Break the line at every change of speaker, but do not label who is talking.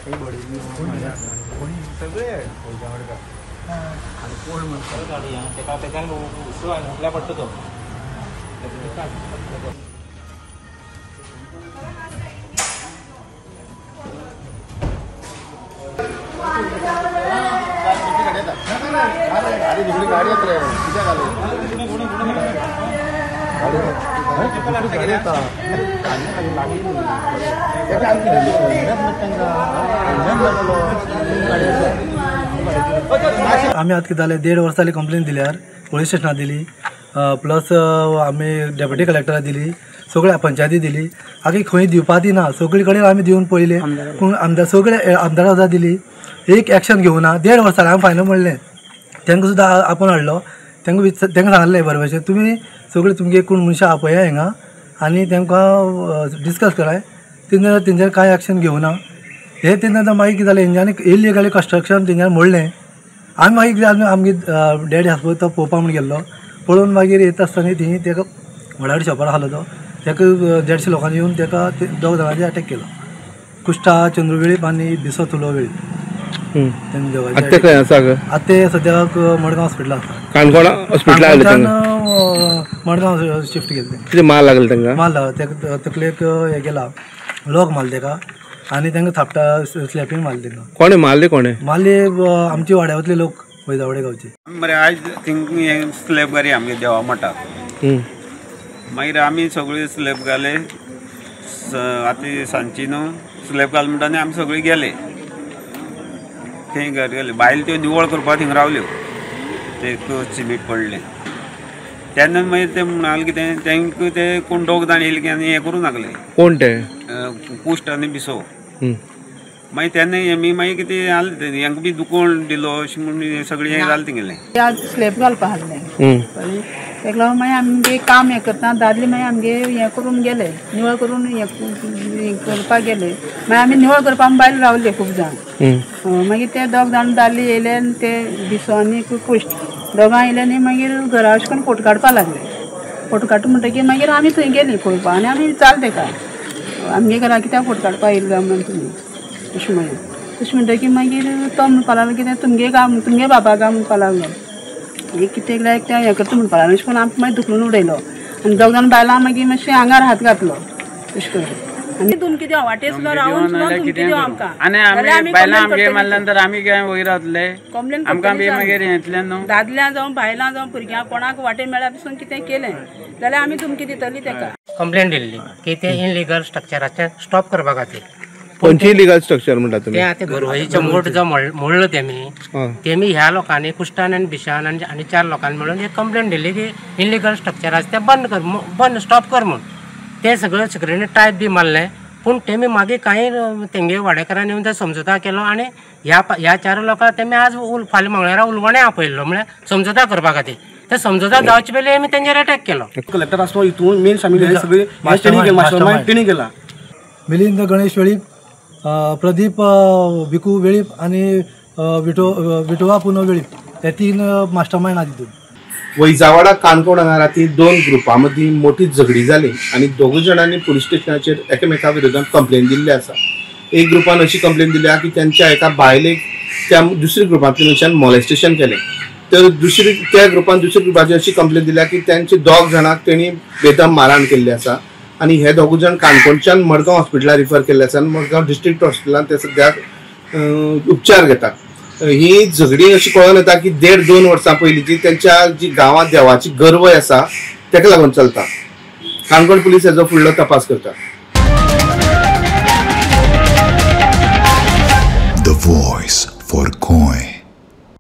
आम्ही आज किती 1.5 वर्स जाली कंप्लेन दिल्यार पोलीस स्टेशनात दिली, प्लस आम्ही डेप्युटी कलेक्टराक दिली, सगळ्या पंचायती दिली. आगे खंय दिवपा दिना, सगळे कडेन आमी दिवन पळयले पूण आमदार सगळे आमदाराक दिली, एक एक्शन घेवना. 1.5 वर्स जालें. हांवें फायनल म्हणलें तांकां सुद्दां आपूण हाडलो. तांकां सांगलें बरें भशेन तुमी सगळे तुमगे कोण मनशां आपया हिंगा आनी तांकां डिस्कस कराय. तेंच्यार कांय एक्शन घेवना. हे तेन्ना मागीर कितें जालें, हेंच्यांनी इलिगली कंस्ट्रक्शन तेंच्यानी मोडलें. आमी मागीर आमगे डॅडी आसा पळय तो पळोवपा म्हूण गेल्लो. पळोवन मागीर येता आसतना थंय ताका व्हडा शॉपार आसलो तो, ताका 150 लोकांनी येवन ताका 2 जाणांनी अटॅक केलो. कुश्टा, चंद्रू वेळीप आनी बिसो तुलो वेळीप. आतां सद्याक मडगांव हॉस्पिटलांत आसा. काणकोण हॉस्पिटलांत मडगांव शिफ्ट केले. कितें माल लागलो तांकां? माल लागलो ताका तकलेक हे गेला, लोक मारले ताका आनी तांकां थापटा स्लॅपींग मारले तांकां. कोणे मारले? मारले आमचे वाड्यावतले लोक, वैजावडे गांवचे.
मरे आयज थिंग स्लॅब घाली आमगे देवा मठाक. मागीर आमी सगळे स्लॅब घाले. आतां सांजची न्हू स्लॅब घाल म्हणटा आनी आमी सगळे गेले थंय घर गेले. बायल त्यो निवळ करपाक थिंग रावल्यो. ते सिमीट पडले तेन्ना मागीर ते म्हणाले कितें तांकां ते कोण 2 जाण येयले की आनी हें करूं लागले. कोण ते? कुश्ट आनी बिसो. मागीर तेन्ना आमी मागीर कितें जालें हेंकां बी दुकोण दिलो अशें म्हणून सगळें हें जालें तेंगेलें.
आज स्लॅब घालपा आहलें तेका लागून मागीर आमगे काम हें करता दादले मागीर आमगे हें करून गेले, निवळ करून हें करपाक गेले. मागीर आमी निवळ करपाक बायल रावले खूब जाण. मागीर ते 2 जाण दादले येयले आनी ते बिसो आनी कुश्ट 2 येयले आनी मागीर घरा अशें करून फोटो काडपा लागले. फोटो काडटा म्हणटकीर मागीर आमी थंय गेली पळोवपाक आनी आमी चाल तेका आमगे घरा कित्याक फोटो काडपा येयले काय म्हणून तुमी अशें म्हणून. तशें म्हणटकीर मागीर तो म्हणपा लागलो कितें तुमगे बाबा काय म्हणपा लागलो. कितें लायक तें हें करता म्हणपा लागलो. अशें करून आमकां मागीर दुखलून उडयलो आनी 2 जाण बायलां मागीर मातशें आंगार हात घातलो अशें करून. आनी धुमकी दिवं वाटेर सुद्दां रावन सुद्दां धुमकी दिवं आमकां. आनी आमी बायलां आमगे मारल्या नंतर आमी काय वयर रावतले कंप्लेन आमकां बी मागीर येतलें न्हू. दादल्यां जावं बायलां जावं भुरग्यां कोणाक वाटेर मेळ्ळ्या पसून कितें केलें जाल्यार आमी धुमकी दितली ताका.
कंप्लेन दिल्ली की ते इनलिगल स्ट्रक्चराचें स्टॉप करपा खातीर.
खंयची इलिगल स्ट्रक्चर म्हणटा तुमी?
ते आतां गोरवाईचो मोठ जो मोडलो तेमी ह्या लोकांनी कुश्टान आनी बिशान आनी 4 लोकांनी मेळून एक कंप्लेन दिल्ली की इनलिगल स्ट्रक्चर आसा ते बंद स्टॉप कर म्हूण. ते सगळे सिक्युरिटी टायप बी मारले पूण तेमी मागीर कांय तेंगे वाडेकारांनी येवन ते समजोता केलो आनी ह्या 4 लोकांक तेमी आज फाल्यां मंगळारा उलवणे आपयल्लो म्हळ्यार समजोता करपा खातीर. ते समजोता जावचे पयलीं आमी तेंचेर अटॅक केलो.
कलेक्टर आसलो हितून मेन शामील सगळे मास्टरमाइंड तेणी केला.
मिलिंद गणेश वेळीप, प्रदीप भिकू वेळीप आनी विठोबा पुनो वेळीप हे 3 मास्टरमाइंड आसा तितून.
वैजावाडा काणकोण हांगा राती 2 ग्रुपां मदीं मोठी झगडी जाली आनी 2 जाणांनी पुलीस स्टेशनाचेर एकामेका विरोधांत कंप्लेन दिल्ली आसा. एक ग्रुपान अशी कंप्लेन दिल्या की त्यांच्या एका बायलेक त्या दुसऱ्या ग्रुपांतल्या मनशान मॉलेस्टेशन केलें. तर त्या ग्रुपान दुसऱ्या ग्रुपाची अशी कंप्लेन दिल्या की त्यांचे 2 जाणांक तेणी बेदम मारहाण केल्ली आसा आनी हे 2 जाण काणकोणच्यान मडगांव हॉस्पिटलांत रिफर केल्ले आसा. मडगांव डिस्ट्रिक्ट हॉस्पिटलांत ते सद्याक उपचार घेतात. ही झगडी अशी कळून येता की 1.5-2 वर्सां पयलींची त्यांच्या जी गांवांत देवाची गरवय आसा ताका लागून चलता. काणकोण पुलीस हेजो फुडलो तपास करता.